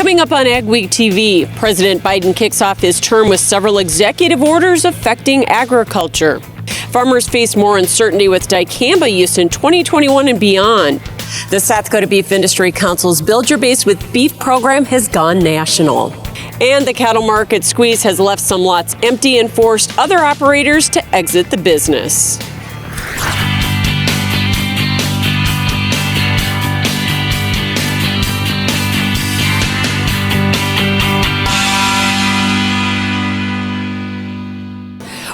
Coming up on AgweekTV, President Biden kicks off his term with several executive orders affecting agriculture. Farmers face more uncertainty with Dicamba use in 2021 and beyond. The South Dakota Beef Industry Council's Build Your Base with Beef program has gone national. And the cattle market squeeze has left some lots empty and forced other operators to exit the business.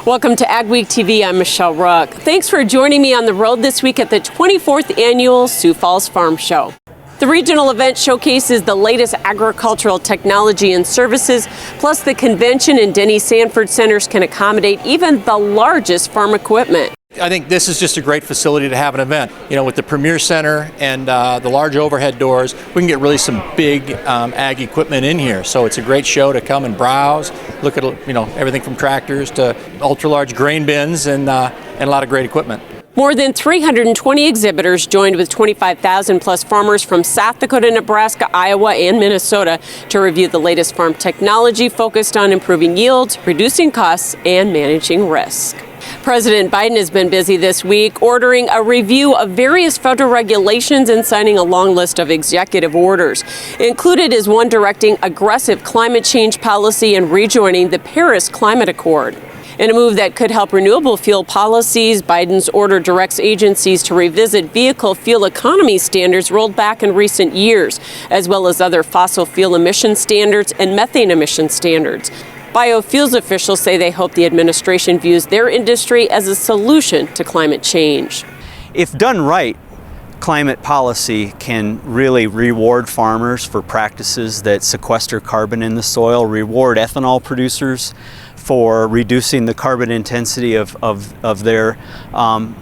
Welcome to AgweekTV. I'm Michelle Ruck. Thanks for joining me on the road this week at the 24th Annual Sioux Falls Farm Show. The regional event showcases the latest agricultural technology and services, plus the convention and Denny Sanford centers can accommodate even the largest farm equipment. I think this is just a great facility to have an event. You know, with the Premier Center and the large overhead doors, we can get really some big ag equipment in here. So it's a great show to come and browse, look at everything from tractors to ultra-large grain bins and a lot of great equipment. More than 320 exhibitors joined with 25,000 plus farmers from South Dakota, Nebraska, Iowa, and Minnesota to review the latest farm technology focused on improving yields, reducing costs, and managing risk. President Biden has been busy this week ordering a review of various federal regulations and signing a long list of executive orders. Included is one directing aggressive climate change policy and rejoining the Paris Climate Accord. In a move that could help renewable fuel policies, Biden's order directs agencies to revisit vehicle fuel economy standards rolled back in recent years, as well as other fossil fuel emission standards and methane emission standards. Biofuels officials say they hope the administration views their industry as a solution to climate change. If done right, climate policy can really reward farmers for practices that sequester carbon in the soil, reward ethanol producers for reducing the carbon intensity of their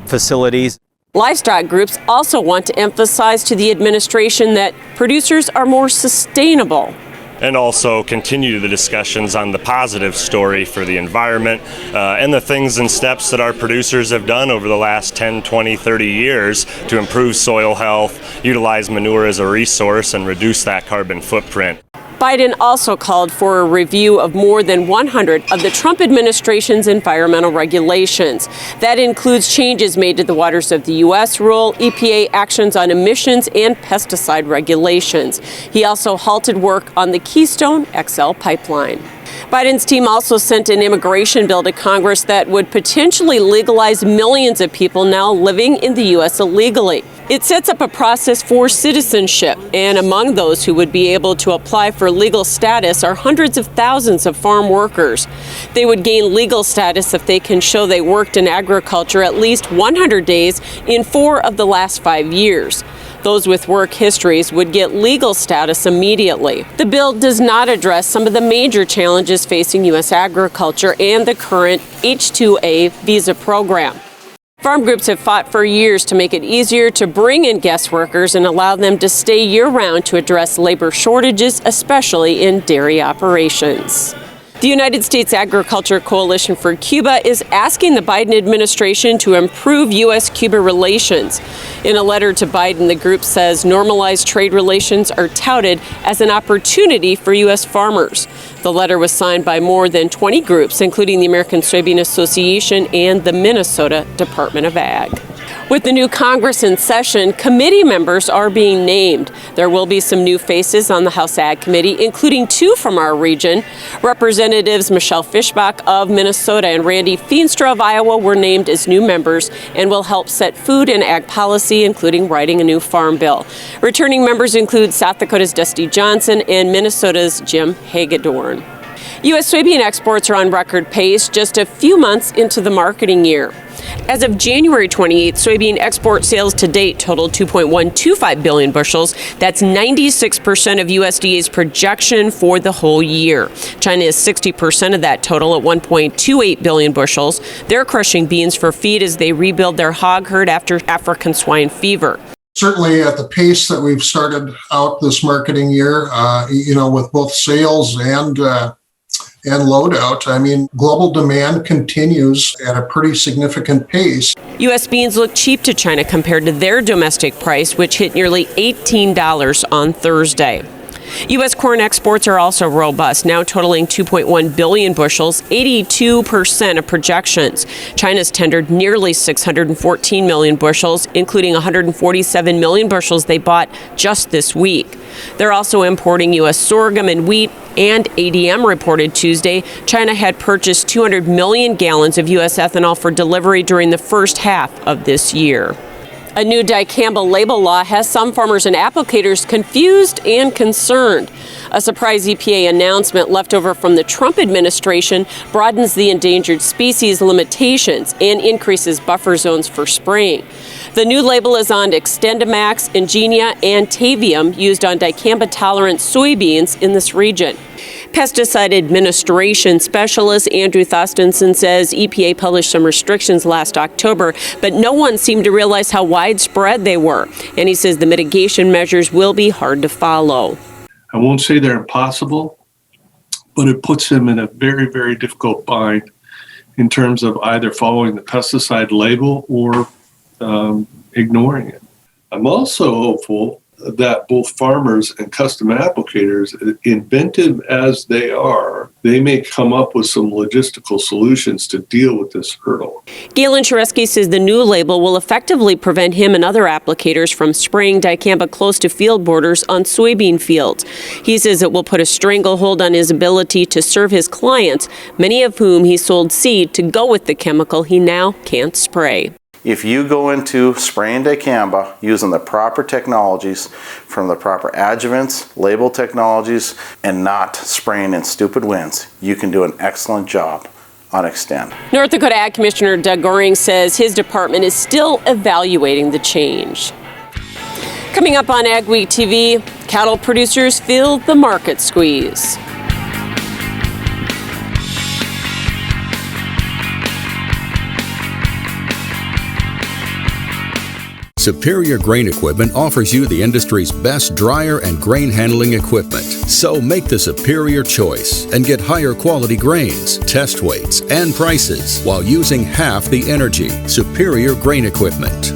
facilities. Livestock groups also want to emphasize to the administration that producers are more sustainable. And also continue the discussions on the positive story for the environment and the things and steps that our producers have done over the last 10, 20, 30 years to improve soil health, utilize manure as a resource, and reduce that carbon footprint. Biden also called for a review of more than 100 of the Trump administration's environmental regulations. That includes changes made to the Waters of the U.S. rule, EPA actions on emissions, and pesticide regulations. He also halted work on the Keystone XL pipeline. Biden's team also sent an immigration bill to Congress that would potentially legalize millions of people now living in the U.S. illegally. It sets up a process for citizenship, and among those who would be able to apply for legal status are hundreds of thousands of farm workers. They would gain legal status if they can show they worked in agriculture at least 100 days in 4 of the last 5 years. Those with work histories would get legal status immediately. The bill does not address some of the major challenges facing U.S. agriculture and the current H-2A visa program. Farm groups have fought for years to make it easier to bring in guest workers and allow them to stay year-round to address labor shortages, especially in dairy operations. The United States Agriculture Coalition for Cuba is asking the Biden administration to improve U.S.-Cuba relations. In a letter to Biden, the group says normalized trade relations are touted as an opportunity for U.S. farmers. The letter was signed by more than 20 groups, including the American Soybean Association and the Minnesota Department of Ag. With the new Congress in session, committee members are being named. There will be some new faces on the House Ag Committee, including 2 from our region. Representatives Michelle Fischbach of Minnesota and Randy Feenstra of Iowa were named as new members and will help set food and ag policy, including writing a new farm bill. Returning members include South Dakota's Dusty Johnson and Minnesota's Jim Hagedorn. U.S. soybean exports are on record pace just a few months into the marketing year. As of January 28th, soybean export sales to date totaled 2.125 billion bushels. That's 96% of USDA's projection for the whole year. China is 60% of that total at 1.28 billion bushels. They're crushing beans for feed as they rebuild their hog herd after African swine fever. Certainly at the pace that we've started out this marketing year, with both sales and loadout, I mean, global demand continues at a pretty significant pace. U.S. beans look cheap to China compared to their domestic price, which hit nearly $18 on Thursday. U.S. corn exports are also robust, now totaling 2.1 billion bushels, 82% of projections. China's tendered nearly 614 million bushels, including 147 million bushels they bought just this week. They're also importing U.S. sorghum and wheat, and ADM reported Tuesday China had purchased 200 million gallons of U.S. ethanol for delivery during the first half of this year. A new Dicamba label law has some farmers and applicators confused and concerned. A surprise EPA announcement left over from the Trump administration broadens the endangered species limitations and increases buffer zones for spraying. The new label is on Extendamax, Ingenia, and Tavium used on dicamba-tolerant soybeans in this region. Pesticide Administration Specialist Andrew Thostenson says EPA published some restrictions last October, but no one seemed to realize how widespread they were. And he says the mitigation measures will be hard to follow. I won't say they're impossible, but it puts them in a very, very difficult bind in terms of either following the pesticide label or ignoring it. I'm also hopeful that both farmers and custom applicators, inventive as they are, they may come up with some logistical solutions to deal with this hurdle. Galen Sharesky says the new label will effectively prevent him and other applicators from spraying dicamba close to field borders on soybean fields. He says it will put a stranglehold on his ability to serve his clients, many of whom he sold seed to go with the chemical he now can't spray. If you go into spraying dicamba using the proper technologies from the proper adjuvants, label technologies, and not spraying in stupid winds, you can do an excellent job on Extend. North Dakota Ag Commissioner Doug Goring says his department is still evaluating the change. Coming up on AgweekTV, cattle producers feel the market squeeze. Superior Grain Equipment offers you the industry's best dryer and grain handling equipment. So make the superior choice and get higher quality grains, test weights, and prices while using half the energy. Superior Grain Equipment.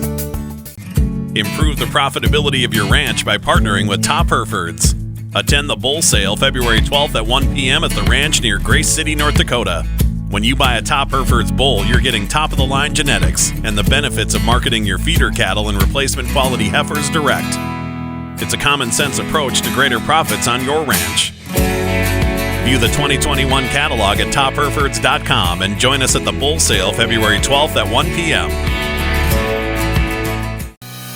Improve the profitability of your ranch by partnering with Top Herefords. Attend the bull sale February 12th at 1 p.m. at the ranch near Grace City, North Dakota. When you buy a Top Herefords bull, you're getting top-of-the-line genetics and the benefits of marketing your feeder cattle and replacement quality heifers direct. It's a common-sense approach to greater profits on your ranch. View the 2021 catalog at topherefords.com and join us at the bull sale February 12th at 1 p.m.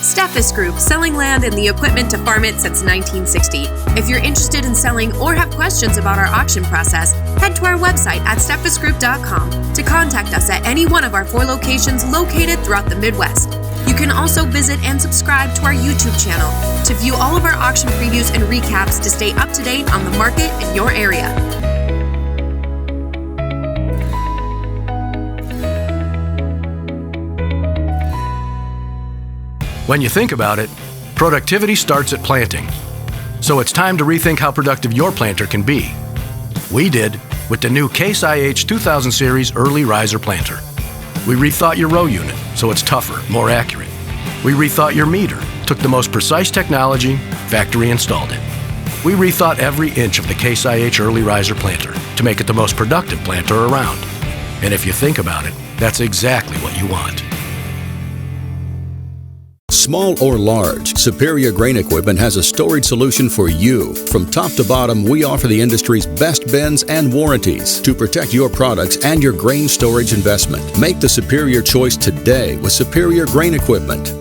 Steffes Group, selling land and the equipment to farm it since 1960. If you're interested in selling or have questions about our auction process, head to our website at steffesgroup.com to contact us at any one of our 4 locations located throughout the Midwest. You can also visit and subscribe to our YouTube channel to view all of our auction previews and recaps to stay up to date on the market in your area. When you think about it, productivity starts at planting. So it's time to rethink how productive your planter can be. We did with the new Case IH 2000 Series Early Riser Planter. We rethought your row unit so it's tougher, more accurate. We rethought your meter, took the most precise technology, factory installed it. We rethought every inch of the Case IH Early Riser Planter to make it the most productive planter around. And if you think about it, that's exactly what you want. Small or large, Superior Grain Equipment has a storage solution for you. From top to bottom, we offer the industry's best bins and warranties to protect your products and your grain storage investment. Make the superior choice today with Superior Grain Equipment.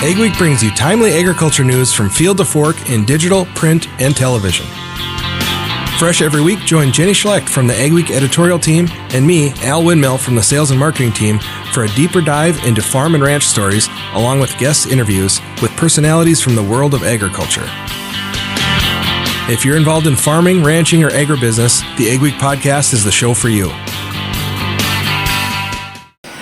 AgWeek brings you timely agriculture news from field to fork in digital, print, and television. Fresh every week, join Jenny Schlecht from the AgWeek editorial team and me, Al Windmill, from the sales and marketing team for a deeper dive into farm and ranch stories, along with guest interviews with personalities from the world of agriculture. If you're involved in farming, ranching, or agribusiness, the AgWeek podcast is the show for you.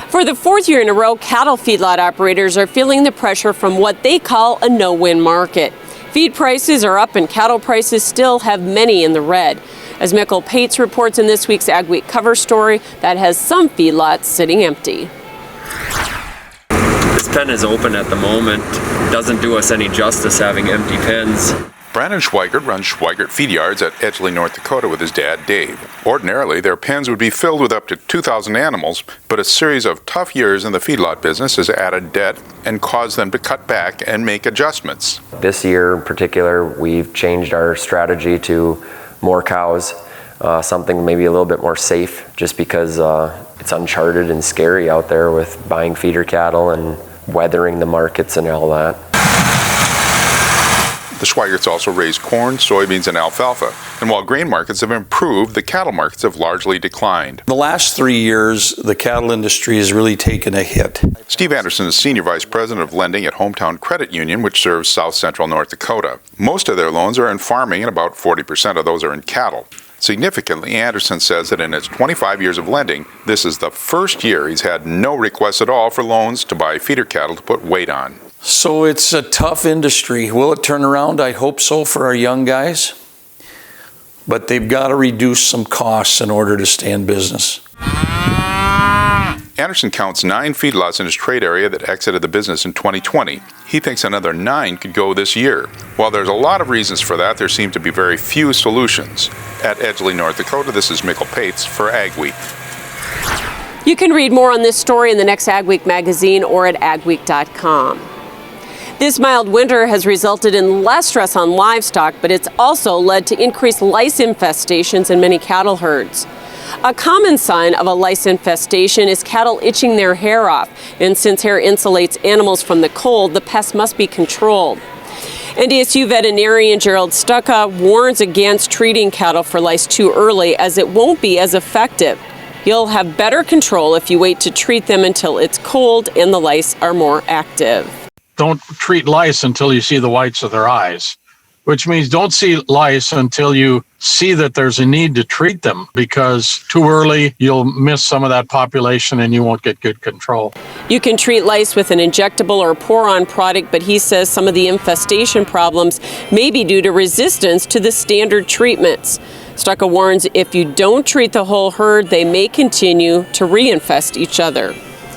For the 4th year in a row, cattle feedlot operators are feeling the pressure from what they call a no-win market. Feed prices are up and cattle prices still have many in the red. As Mikkel Pates reports in this week's AgWeek cover story, that has some feedlots sitting empty. The This pen is open at the moment. Doesn't do us any justice having empty pens. Brandon Schweigert runs Schweigert Feed Yards at Edgeley, North Dakota with his dad, Dave. Ordinarily, their pens would be filled with up to 2,000 animals, but a series of tough years in the feedlot business has added debt and caused them to cut back and make adjustments. This year in particular, we've changed our strategy to more cows, something maybe a little bit more safe, just because it's uncharted and scary out there with buying feeder cattle and weathering the markets and all that. The Schweigerts also raise corn, soybeans, and alfalfa. And while grain markets have improved, the cattle markets have largely declined. The last 3 years, the cattle industry has really taken a hit. Steve Anderson is Senior Vice President of Lending at Hometown Credit Union, which serves south central North Dakota. Most of their loans are in farming, and about 40% of those are in cattle. Significantly, Anderson says that in his 25 years of lending, this is the first year he's had no requests at all for loans to buy feeder cattle to put weight on. So it's a tough industry. Will it turn around? I hope so for our young guys. But they've got to reduce some costs in order to stay in business. Anderson counts 9 feedlots in his trade area that exited the business in 2020. He thinks another 9 could go this year. While there's a lot of reasons for that, there seem to be very few solutions. At Edgeley, North Dakota, this is Mikkel Pates for AgWeek. You can read more on this story in the next AgWeek magazine or at agweek.com. This mild winter has resulted in less stress on livestock, but it's also led to increased lice infestations in many cattle herds. A common sign of a lice infestation is cattle itching their hair off, and since hair insulates animals from the cold, the pest must be controlled. NDSU veterinarian Gerald Stucca warns against treating cattle for lice too early, as it won't be as effective. You'll have better control if you wait to treat them until it's cold and the lice are more active. Don't treat lice until you see the whites of their eyes, which means don't see lice until you see that there's a need to treat them, because too early you'll miss some of that population and you won't get good control. You can treat lice with an injectable or pour-on product, but he says some of the infestation problems may be due to resistance to the standard treatments. Stucca warns if you don't treat the whole herd, they may continue to reinfest each other.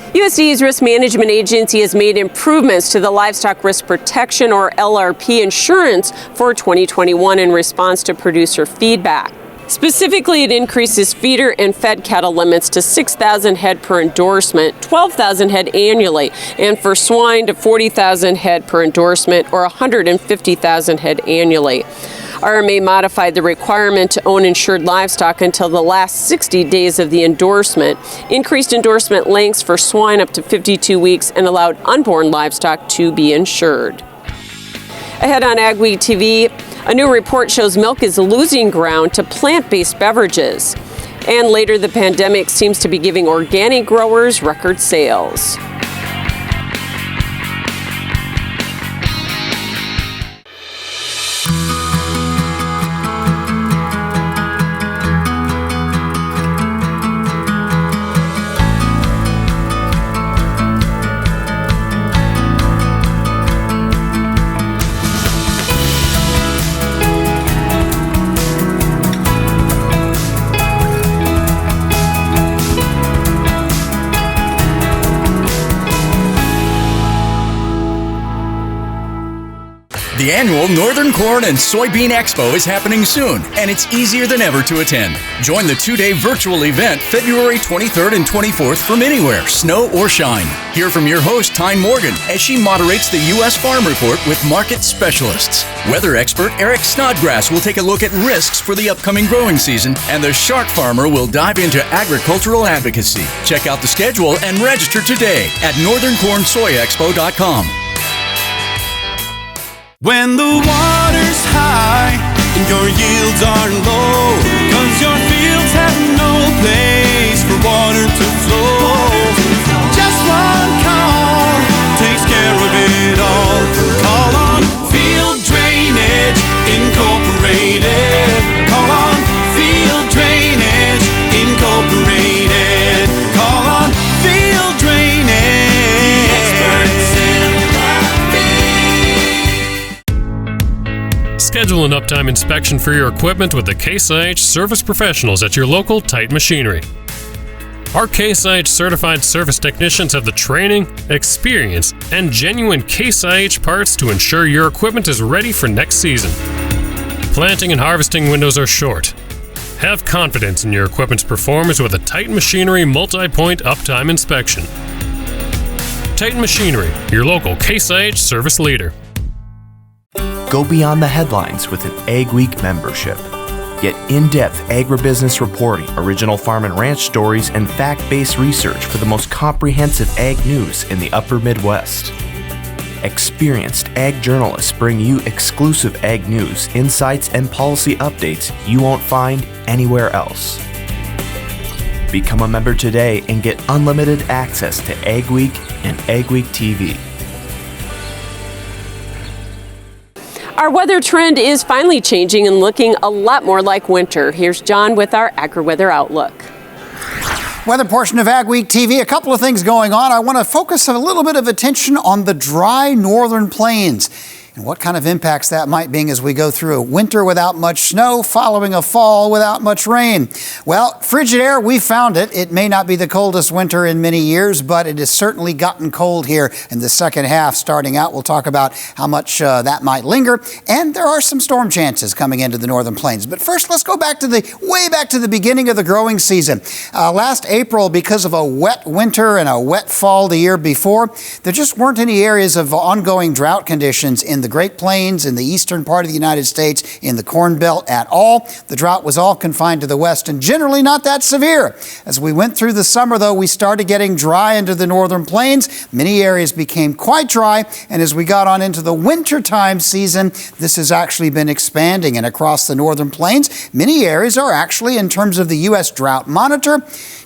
USDA's Risk Management Agency has made improvements to the Livestock Risk Protection, or LRP, insurance for 2021 in response to producer feedback. Specifically, it increases feeder and fed cattle limits to 6,000 head per endorsement, 12,000 head annually, and for swine to 40,000 head per endorsement, or 150,000 head annually. RMA modified the requirement to own insured livestock until the last 60 days of the endorsement, increased endorsement lengths for swine up to 52 weeks, and allowed unborn livestock to be insured. Ahead on AgweekTV, a new report shows milk is losing ground to plant-based beverages. And later, the pandemic seems to be giving organic growers record sales. The annual Northern Corn and Soybean Expo is happening soon, and it's easier than ever to attend. Join the 2-day virtual event February 23rd and 24th from anywhere, snow or shine. Hear from your host, Tyne Morgan, as she moderates the U.S. Farm Report with market specialists. Weather expert Eric Snodgrass will take a look at risks for the upcoming growing season, and the Shark Farmer will dive into agricultural advocacy. Check out the schedule and register today at northerncornsoyexpo.com. When the water's high and your yields are low, 'cause your fields have no place for water to flow, just one call takes care of it all. Call on Field Drainage Incorporated. Call on Field Drainage Incorporated. Call on Field Drainage. The experts in Schedule an uptime inspection for your equipment with the Case IH service professionals at your local Titan Machinery. Our Case IH certified service technicians have the training, experience, and genuine Case IH parts to ensure your equipment is ready for next season. Planting and harvesting windows are short. Have confidence in your equipment's performance with a Titan Machinery multi-point uptime inspection. Titan Machinery, your local Case IH service leader. Go beyond the headlines with an AgWeek membership. Get in-depth agribusiness reporting, original farm and ranch stories, and fact-based research for the most comprehensive ag news in the upper Midwest. Experienced ag journalists bring you exclusive ag news, insights, and policy updates you won't find anywhere else. Become a member today and get unlimited access to AgWeek and AgweekTV. Our weather trend is finally changing and looking a lot more like winter. Here's John with our AgriWeather Outlook. Weather portion of AgweekTV, a couple of things going on. I want to focus a little bit of attention on the dry northern plains and what kind of impacts that might bring as we go through a winter without much snow following a fall without much rain. Well, frigid air, we found it. It may not be the coldest winter in many years, but it has certainly gotten cold here in the second half. Starting out, we'll talk about how much that might linger, and there are some storm chances coming into the northern plains. But first, let's go back to way back to the beginning of the growing season. Last April, because of a wet winter and a wet fall the year before, there just weren't any areas of ongoing drought conditions in the Great Plains, in the eastern part of the United States, in the Corn Belt at all. The drought was all confined to the west and generally not that severe. As we went through the summer, though, we started getting dry into the northern plains. Many areas became quite dry, and as we got on into the wintertime season, this has actually been expanding. And across the northern plains, many areas are actually, in terms of the U.S. Drought Monitor,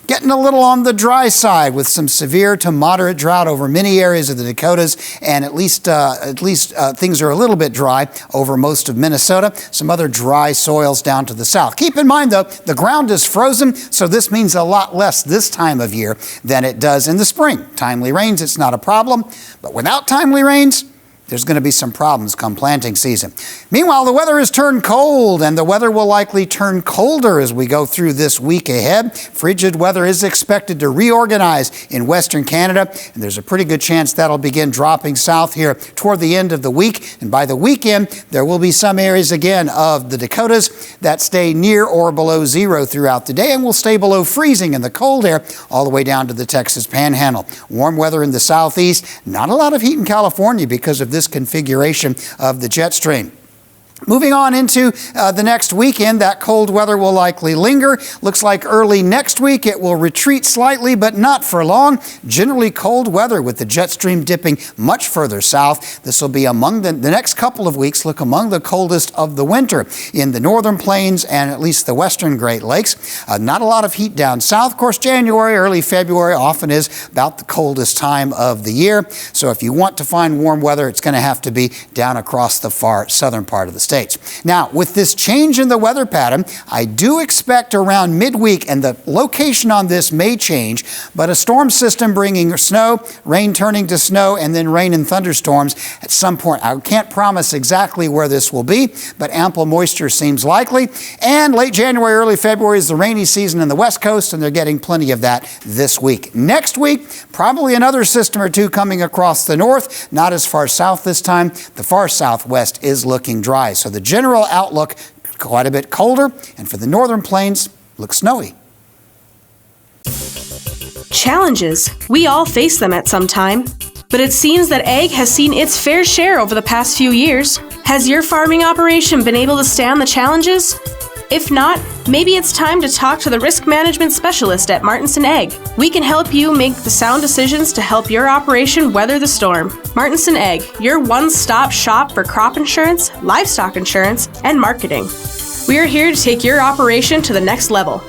getting a little on the dry side with some severe to moderate drought over many areas of the Dakotas, and at least things are a little bit dry over most of Minnesota. Some other dry soils down to the south. Keep in mind, though, the ground is frozen, so this means a lot less this time of year than it does in the spring. Timely rains, it's not a problem, but without timely rains, there's going to be some problems come planting season. Meanwhile, the weather has turned cold, and the weather will likely turn colder as we go through this week ahead. Frigid weather is expected to reorganize in western Canada, and there's a pretty good chance that'll begin dropping south here toward the end of the week. And by the weekend, there will be some areas again of the Dakotas that stay near or below zero throughout the day and will stay below freezing in the cold air all the way down to the Texas Panhandle. Warm weather in the southeast, not a lot of heat in California because of this configuration of the jet stream. Moving on into the next weekend, that cold weather will likely linger. Looks like early next week it will retreat slightly, but not for long. Generally cold weather with the jet stream dipping much further south. This will be among the next couple of weeks, look among the coldest of the winter in the northern plains and at least the western Great Lakes. Not a lot of heat down south. Of course, January, early February often is about the coldest time of the year. So if you want to find warm weather, it's going to have to be down across the far southern part of the state. Now, with this change in the weather pattern, I do expect around midweek, and the location on this may change, but a storm system bringing snow, rain turning to snow, and then rain and thunderstorms at some point. I can't promise exactly where this will be, but ample moisture seems likely. And late January, early February is the rainy season in the West Coast, and they're getting plenty of that this week. Next week, probably another system or two coming across the north, not as far south this time. The far southwest is looking dry. So the general outlook, quite a bit colder, and for the northern plains, looks snowy. Challenges. We all face them at some time. But it seems that ag has seen its fair share over the past few years. Has your farming operation been able to stand the challenges? If not, maybe it's time to talk to the risk management specialist at Martinson Ag. We can help you make the sound decisions to help your operation weather the storm. Martinson Ag, your one-stop shop for crop insurance, livestock insurance, and marketing. We are here to take your operation to the next level.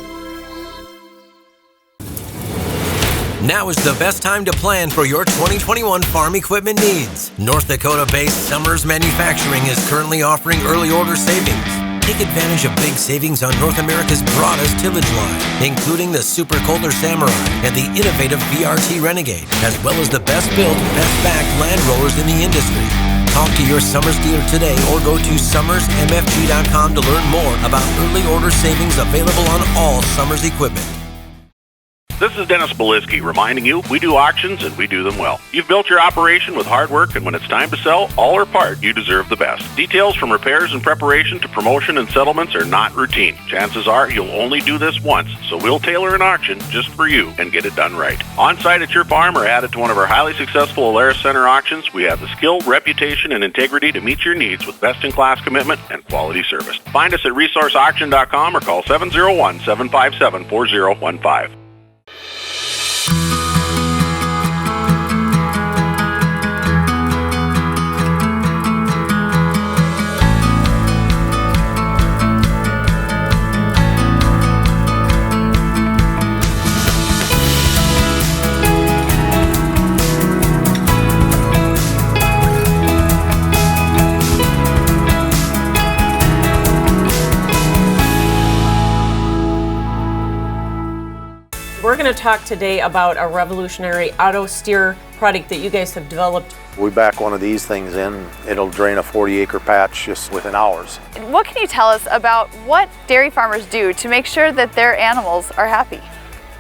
Now is the best time to plan for your 2021 farm equipment needs. North Dakota-based Summers Manufacturing is currently offering early order savings. Take advantage of big savings on North America's broadest tillage line, including the Super Kohler Samurai and the innovative VRT Renegade, as well as the best-built, best-backed land rollers in the industry. Talk to your Summers dealer today or go to summersmfg.com to learn more about early order savings available on all Summers equipment. This is Dennis Belisky reminding you we do auctions and we do them well. You've built your operation with hard work, and when it's time to sell, all or part, you deserve the best. Details from repairs and preparation to promotion and settlements are not routine. Chances are you'll only do this once, so we'll tailor an auction just for you and get it done right. On site at your farm or added to one of our highly successful Alaris Center auctions, we have the skill, reputation, and integrity to meet your needs with best-in-class commitment and quality service. Find us at resourceauction.com or call 701-757-4015. We're going to talk today about a revolutionary auto steer product that you guys have developed. We back one of these things in, it'll drain a 40-acre patch just within hours. What can you tell us about what dairy farmers do to make sure that their animals are happy?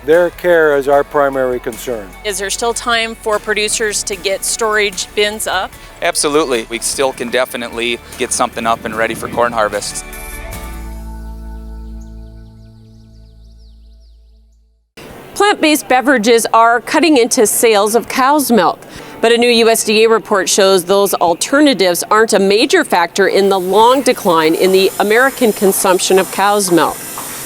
Their care is our primary concern. Is there still time for producers to get storage bins up? Absolutely. We still can definitely get something up and ready for corn harvest. Plant-based beverages are cutting into sales of cow's milk, but a new USDA report shows those alternatives aren't a major factor in the long decline in the American consumption of cow's milk.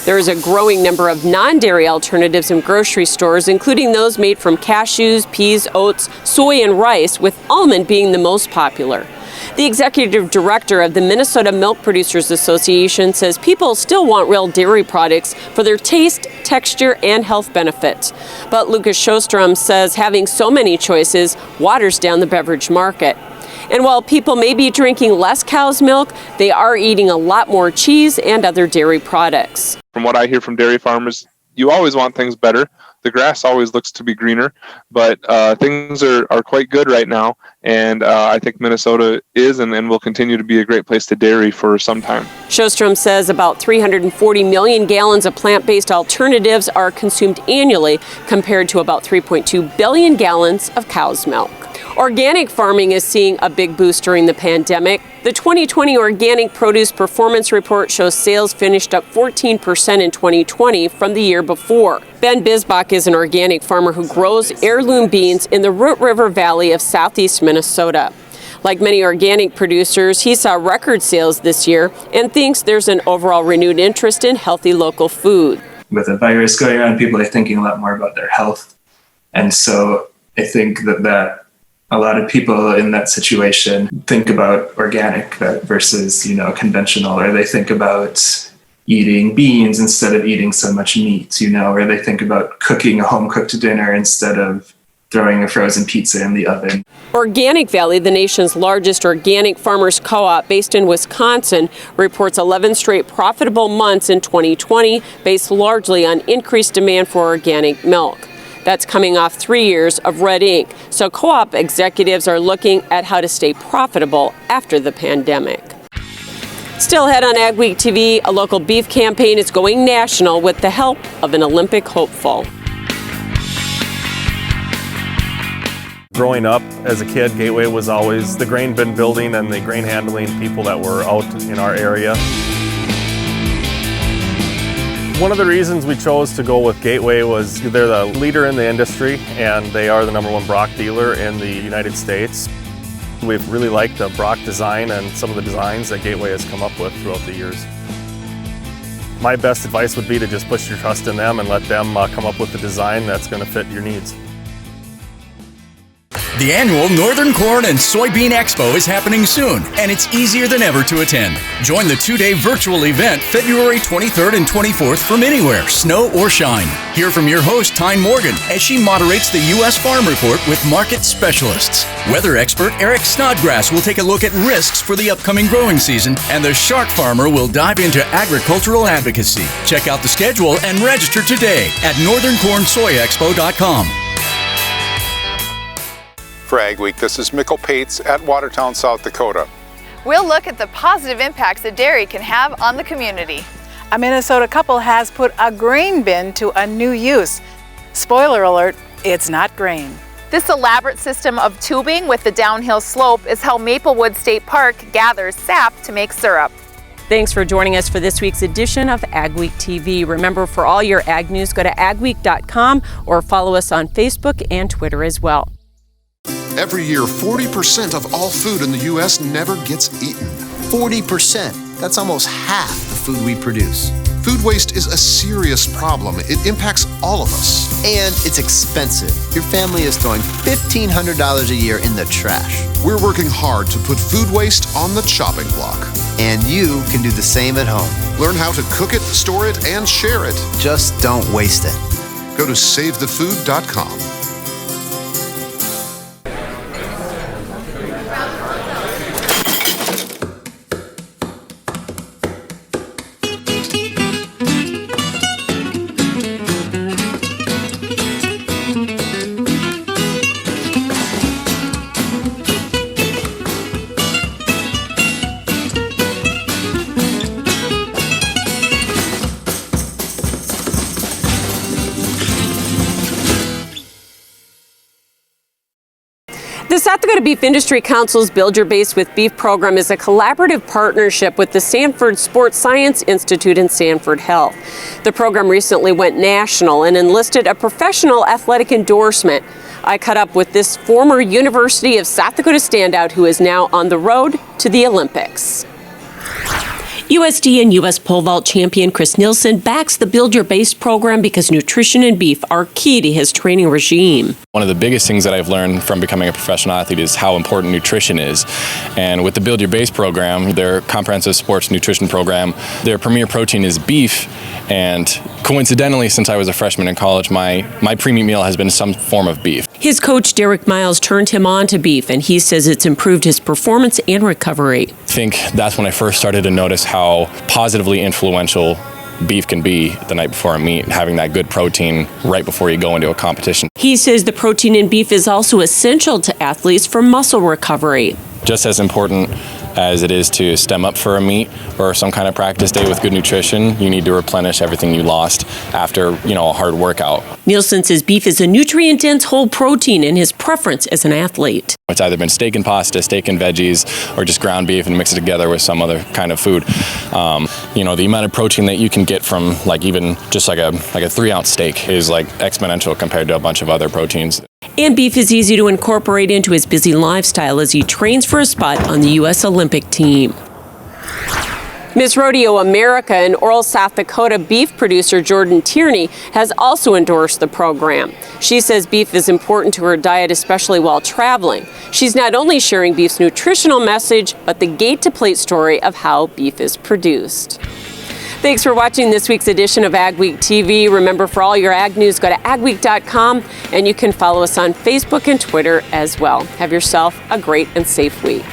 There is a growing number of non-dairy alternatives in grocery stores, including those made from cashews, peas, oats, soy, and rice, with almond being the most popular. The executive director of the Minnesota Milk Producers Association says people still want real dairy products for their taste, texture, and health benefits. But Lucas Sjostrom says having so many choices waters down the beverage market. And while people may be drinking less cow's milk, they are eating a lot more cheese and other dairy products. From what I hear from dairy farmers, you always want things better. The grass always looks to be greener, but things are quite good right now. And I think Minnesota is and will continue to be a great place to dairy for some time. Sjostrom says about 340 million gallons of plant-based alternatives are consumed annually, compared to about 3.2 billion gallons of cow's milk. Organic farming is seeing a big boost during the pandemic. The 2020 Organic Produce Performance Report shows sales finished up 14% in 2020 from the year before. Ben Bisbach is an organic farmer who grows heirloom beans in the Root River Valley of southeast Minnesota. Like many organic producers, he saw record sales this year and thinks there's an overall renewed interest in healthy local food. With a virus going around, people are thinking a lot more about their health. And so I think that a lot of people in that situation think about organic versus, conventional, or they think about eating beans instead of eating so much meat, or they think about cooking a home-cooked dinner instead of throwing a frozen pizza in the oven. Organic Valley, the nation's largest organic farmers co-op based in Wisconsin, reports 11 straight profitable months in 2020 based largely on increased demand for organic milk. That's coming off 3 years of red ink. So co-op executives are looking at how to stay profitable after the pandemic. Still ahead on AgweekTV, a local beef campaign is going national with the help of an Olympic hopeful. Growing up as a kid, Gateway was always the grain bin building and the grain handling people that were out in our area. One of the reasons we chose to go with Gateway was they're the leader in the industry and they are the #1 Brock dealer in the United States. We've really liked the Brock design and some of the designs that Gateway has come up with throughout the years. My best advice would be to just put your trust in them and let them come up with the design that's going to fit your needs. The annual Northern Corn and Soybean Expo is happening soon, and it's easier than ever to attend. Join the 2-day virtual event February 23rd and 24th from anywhere, snow or shine. Hear from your host, Tyne Morgan, as she moderates the U.S. Farm Report with market specialists. Weather expert Eric Snodgrass will take a look at risks for the upcoming growing season, and the Shark Farmer will dive into agricultural advocacy. Check out the schedule and register today at northerncornsoyexpo.com. For AgWeek, this is Mikkel Pates at Watertown, South Dakota. We'll look at the positive impacts that dairy can have on the community. A Minnesota couple has put a grain bin to a new use. Spoiler alert, it's not grain. This elaborate system of tubing with the downhill slope is how Maplewood State Park gathers sap to make syrup. Thanks for joining us for this week's edition of AgWeek TV. Remember, for all your ag news, go to agweek.com or follow us on Facebook and Twitter as well. Every year, 40% of all food in the U.S. never gets eaten. 40%. That's almost half the food we produce. Food waste is a serious problem. It impacts all of us. And it's expensive. Your family is throwing $1,500 a year in the trash. We're working hard to put food waste on the chopping block. And you can do the same at home. Learn how to cook it, store it, and share it. Just don't waste it. Go to SaveTheFood.com. The South Dakota Beef Industry Council's Build Your Base with Beef program is a collaborative partnership with the Sanford Sports Science Institute and Sanford Health. The program recently went national and enlisted a professional athletic endorsement. I caught up with this former University of South Dakota standout who is now on the road to the Olympics. USD and U.S. pole vault champion Chris Nielsen backs the Build Your Base program because nutrition and beef are key to his training regime. One of the biggest things that I've learned from becoming a professional athlete is how important nutrition is. And with the Build Your Base program, their comprehensive sports nutrition program, their premier protein is beef. And coincidentally, since I was a freshman in college, my pre-meet meal has been some form of beef. His coach, Derek Miles, turned him on to beef, and he says it's improved his performance and recovery. I think that's when I first started to notice how positively influential beef can be the night before a meet, having that good protein right before you go into a competition. He says the protein in beef is also essential to athletes for muscle recovery. Just as important as it is to stem up for a meet or some kind of practice day with good nutrition, you need to replenish everything you lost after, a hard workout. Nielsen says beef is a nutrient-dense whole protein and his preference as an athlete. It's either been steak and pasta, steak and veggies, or just ground beef and mix it together with some other kind of food. The amount of protein that you can get from even just like a 3-ounce steak is exponential compared to a bunch of other proteins. And beef is easy to incorporate into his busy lifestyle as he trains for a spot on the U.S. Olympic team. Miss Rodeo America and Oral, South Dakota beef producer Jordan Tierney has also endorsed the program. She says beef is important to her diet, especially while traveling. She's not only sharing beef's nutritional message, but the gate-to-plate story of how beef is produced. Thanks for watching this week's edition of AgWeek TV. Remember, for all your ag news, go to agweek.com, and you can follow us on Facebook and Twitter as well. Have yourself a great and safe week.